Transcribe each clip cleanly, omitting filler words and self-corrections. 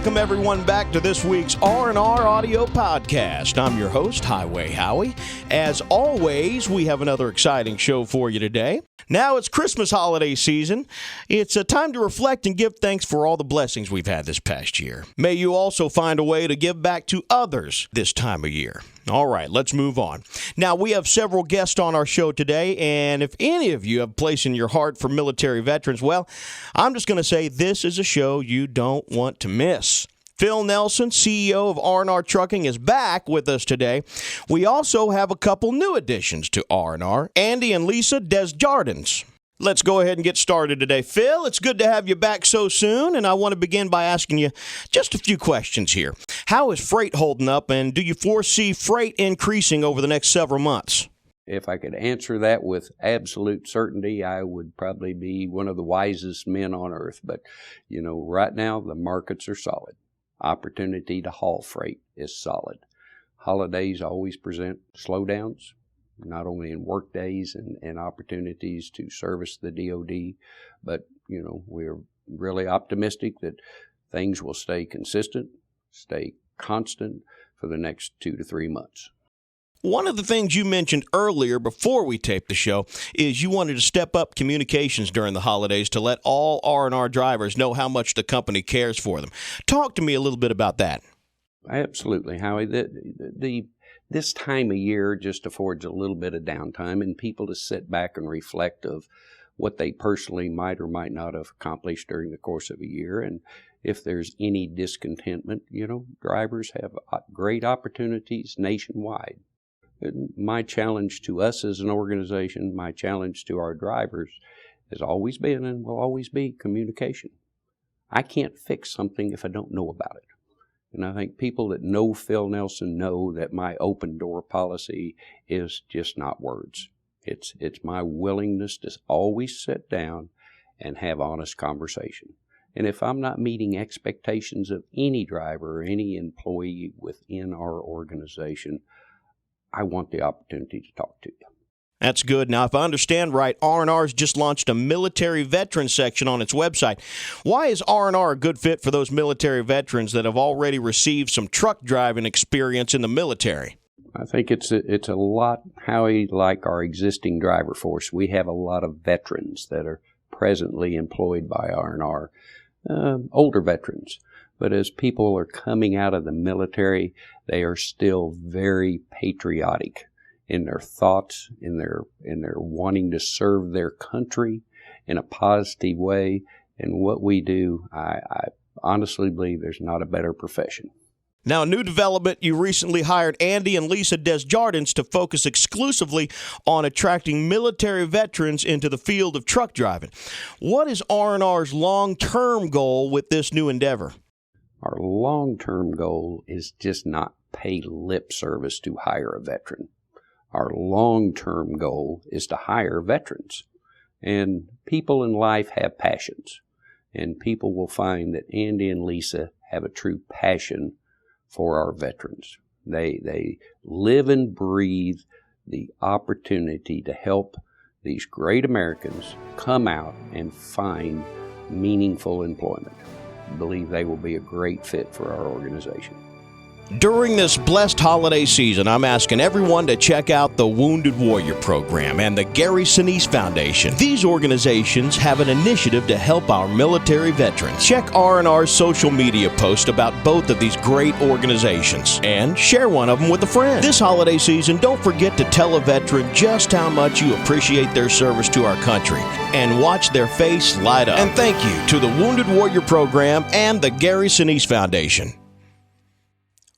Welcome everyone back to this week's R&R Audio Podcast. I'm your host, Highway Howie. As always, we have another exciting show for you today. Now it's Christmas holiday season. It's a time to reflect and give thanks for all the blessings we've had this past year. May you also find a way to give back to others this time of year. All right, let's move on. Now, we have several guests on our show today, and if any of you have a place in your heart for military veterans, well, I'm just going to say this is a show you don't want to miss. Phil Nelson, CEO of R&R Trucking, is back with us today. We also have a couple new additions to R&R, Andy and Lisa DesJardins. Let's go ahead and get started today. Phil, it's good to have you back so soon, and I want to begin by asking you just a few questions here. How is freight holding up, and do you foresee freight increasing over the next several months? If I could answer that with absolute certainty, I would probably be one of the wisest men on earth. But, right now the markets are solid. Opportunity to haul freight is solid. Holidays always present slowdowns, not only in work days and opportunities to service the DOD, but, we're really optimistic that things will stay consistent, stay constant for the next 2 to 3 months. One of the things you mentioned earlier before we taped the show is you wanted to step up communications during the holidays to let all R&R drivers know how much the company cares for them. Talk to me a little bit about that. Absolutely, Howie. This time of year just affords a little bit of downtime and people to sit back and reflect of what they personally might or might not have accomplished during the course of a year. And if there's any discontentment, drivers have great opportunities nationwide. My challenge to us as an organization, my challenge to our drivers has always been and will always be communication. I can't fix something if I don't know about it. And I think people that know Phil Nelson know that my open door policy is just not words. It's my willingness to always sit down and have honest conversation. And if I'm not meeting expectations of any driver or any employee within our organization, I want the opportunity to talk to you. That's good. Now, if I understand right, R&R's just launched a military veteran section on its website. Why is R&R a good fit for those military veterans that have already received some truck driving experience in the military? I think it's a lot, Howie, like our existing driver force. We have a lot of veterans that are presently employed by R&R, older veterans. But as people are coming out of the military, they are still very patriotic in their thoughts, in their wanting to serve their country in a positive way. And what we do, I honestly believe there's not a better profession. Now, new development, you recently hired Andy and Lisa DesJardins to focus exclusively on attracting military veterans into the field of truck driving. What is R&R's long-term goal with this new endeavor? Our long-term goal is just not pay lip service to hire a veteran. Our long-term goal is to hire veterans. And people in life have passions. And people will find that Andy and Lisa have a true passion for our veterans. They live and breathe the opportunity to help these great Americans come out and find meaningful employment. I believe they will be a great fit for our organization. During this blessed holiday season, I'm asking everyone to check out the Wounded Warrior Program and the Gary Sinise Foundation. These organizations have an initiative to help our military veterans. Check R&R's social media post about both of these great organizations and share one of them with a friend. This holiday season, don't forget to tell a veteran just how much you appreciate their service to our country and watch their face light up. And thank you to the Wounded Warrior Program and the Gary Sinise Foundation.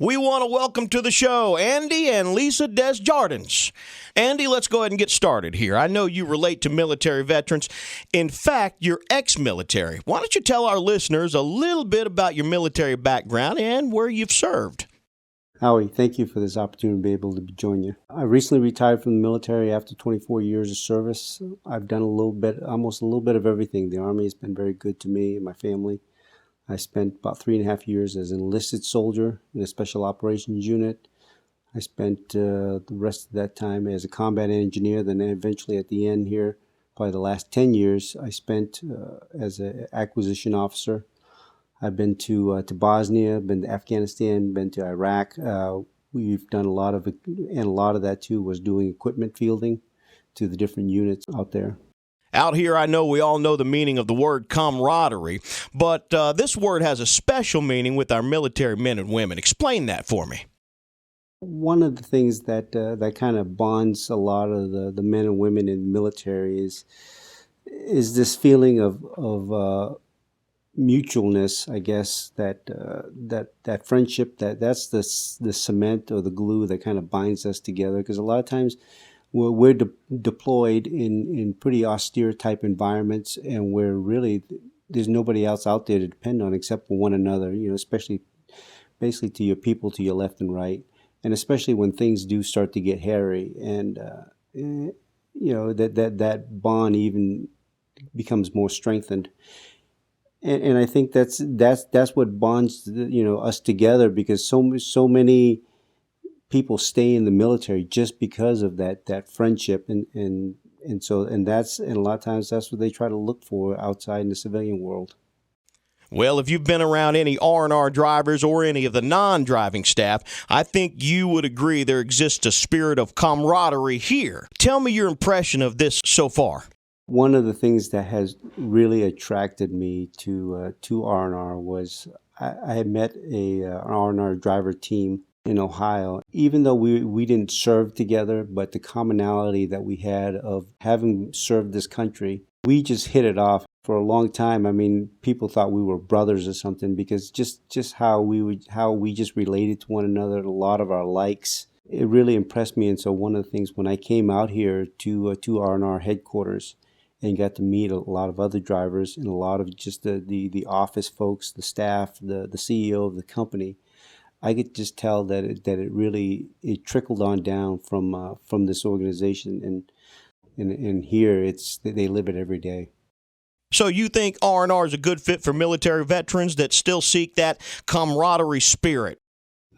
We want to welcome to the show Andy and Lisa DesJardins. Andy, let's go ahead and get started here. I know you relate to military veterans. In fact, you're ex-military. Why don't you tell our listeners a little bit about your military background and where you've served? Howie, thank you for this opportunity to be able to join you. I recently retired from the military after 24 years of service. I've done almost a little bit of everything. The Army has been very good to me and my family. I spent about 3.5 years as an enlisted soldier in a special operations unit. I spent the rest of that time as a combat engineer. Then eventually at the end here, probably the last 10 years, I spent as an acquisition officer. I've been to Bosnia, been to Afghanistan, been to Iraq. We've done a lot of it, and a lot of that too was doing equipment fielding to the different units out there. Out here, I know we all know the meaning of the word camaraderie, but this word has a special meaning with our military men and women. Explain that for me. One of the things that kind of bonds a lot of the men and women in the military is this feeling of mutualness, I guess, that friendship, that's the cement or the glue that kind of binds us together. Because a lot of times we're deployed in pretty austere type environments, and where really there's nobody else out there to depend on except for one another, especially basically to your people to your left and right. And especially when things do start to get hairy, and that bond even becomes more strengthened. And I think that's what bonds us together, because so many people stay in the military just because of that friendship, and a lot of times that's what they try to look for outside in the civilian world. Well, if you've been around any R&R drivers or any of the non-driving staff, I think you would agree there exists a spirit of camaraderie here. Tell me your impression of this so far. One of the things that has really attracted me to R&R was I had met an R&R driver team in Ohio. Even though we didn't serve together, but the commonality that we had of having served this country, we just hit it off. For a long time, I mean, people thought we were brothers or something, because just how we just related to one another, a lot of our likes, it really impressed me. And so one of the things when I came out here to R&R headquarters and got to meet a lot of other drivers and a lot of just the office folks, the staff, the CEO of the company, I could just tell that it really trickled on down from this organization, and here they live it every day. So you think R&R is a good fit for military veterans that still seek that camaraderie spirit?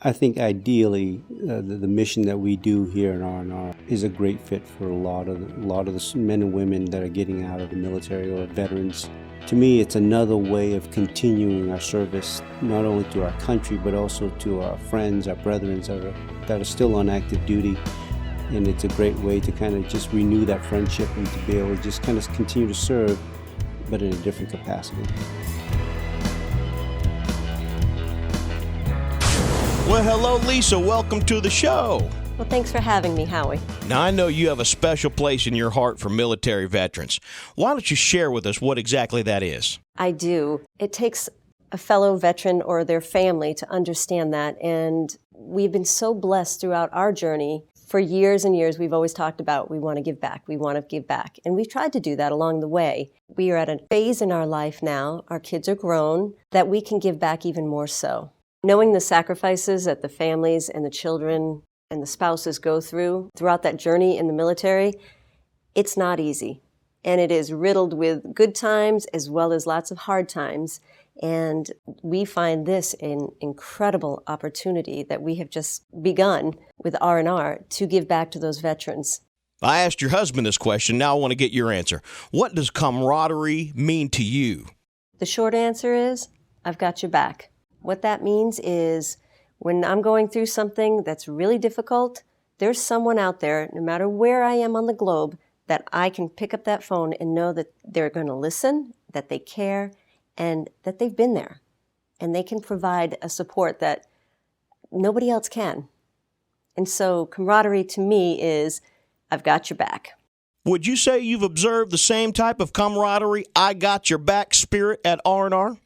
I think ideally the mission that we do here in R&R is a great fit for a lot of the men and women that are getting out of the military or veterans. To me, it's another way of continuing our service, not only to our country, but also to our friends, our brethren that are still on active duty. And it's a great way to kind of just renew that friendship and to be able to just kind of continue to serve, but in a different capacity. Well, hello, Lisa. Welcome to the show. Well, thanks for having me, Howie. Now, I know you have a special place in your heart for military veterans. Why don't you share with us what exactly that is? I do. It takes a fellow veteran or their family to understand that, and we've been so blessed throughout our journey. For years and years, we've always talked about we want to give back, and we've tried to do that along the way. We are at a phase in our life now, our kids are grown, that we can give back even more so. Knowing the sacrifices that the families and the children and the spouses go throughout that journey in the military, it's not easy. And it is riddled with good times as well as lots of hard times. And we find this an incredible opportunity that we have just begun with R&R to give back to those veterans. I asked your husband this question. Now I want to get your answer. What does camaraderie mean to you? The short answer is, I've got your back. What that means is when I'm going through something that's really difficult, there's someone out there, no matter where I am on the globe, that I can pick up that phone and know that they're going to listen, that they care, and that they've been there. And they can provide a support that nobody else can. And so camaraderie to me is, I've got your back. Would you say you've observed the same type of camaraderie, I got your back spirit at R&R?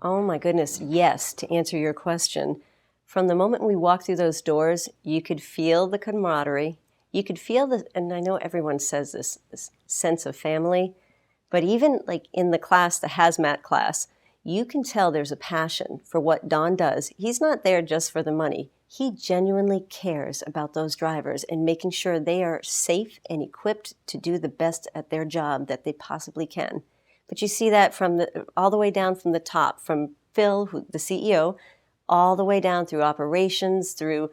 Oh my goodness, yes, to answer your question. From the moment we walked through those doors, you could feel the camaraderie. You could feel and I know everyone says this sense of family, but even like in the class, the hazmat class, you can tell there's a passion for what Don does. He's not there just for the money. He genuinely cares about those drivers and making sure they are safe and equipped to do the best at their job that they possibly can. But you see that all the way down from the top, from Phil, the CEO, all the way down through operations, through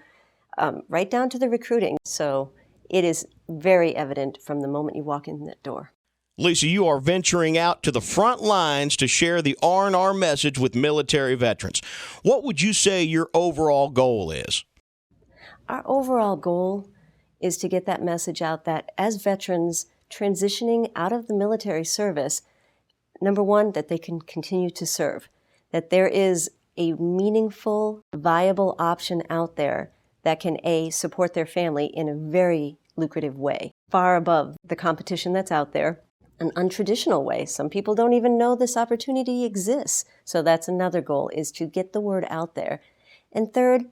right down to the recruiting. So it is very evident from the moment you walk in that door. Lisa, you are venturing out to the front lines to share the R&R message with military veterans. What would you say your overall goal is? Our overall goal is to get that message out that as veterans transitioning out of the military service, number one, that they can continue to serve, that there is a meaningful, viable option out there that can, A, support their family in a very lucrative way, far above the competition that's out there, an untraditional way. Some people don't even know this opportunity exists. So that's another goal, is to get the word out there. And third,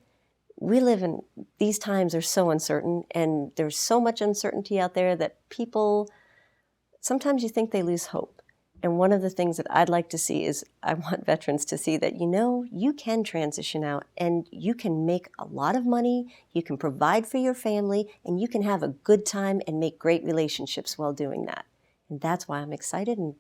we live in, these times are so uncertain, and there's so much uncertainty out there that people, sometimes you think they lose hope. And one of the things that I'd like to see is I want veterans to see that, you can transition out and you can make a lot of money, you can provide for your family, and you can have a good time and make great relationships while doing that. And that's why I'm excited, and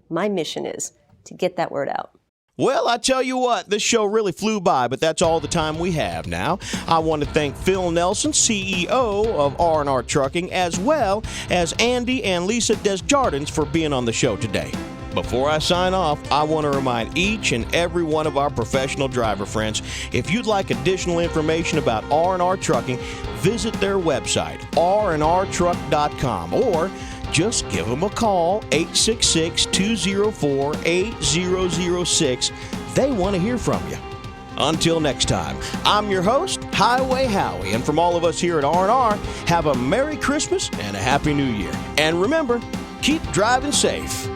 my mission is to get that word out. Well, I tell you what, this show really flew by, but that's all the time we have now. I want to thank Phil Nelson, CEO of R&R Trucking, as well as Andy and Lisa DesJardins for being on the show today. Before I sign off, I want to remind each and every one of our professional driver friends, if you'd like additional information about R&R Trucking, visit their website, rnrtruck.com, or just give them a call, 866-204-8006. They want to hear from you. Until next time, I'm your host, Highway Howie, and from all of us here at R&R, have a Merry Christmas and a Happy New Year. And remember, keep driving safe.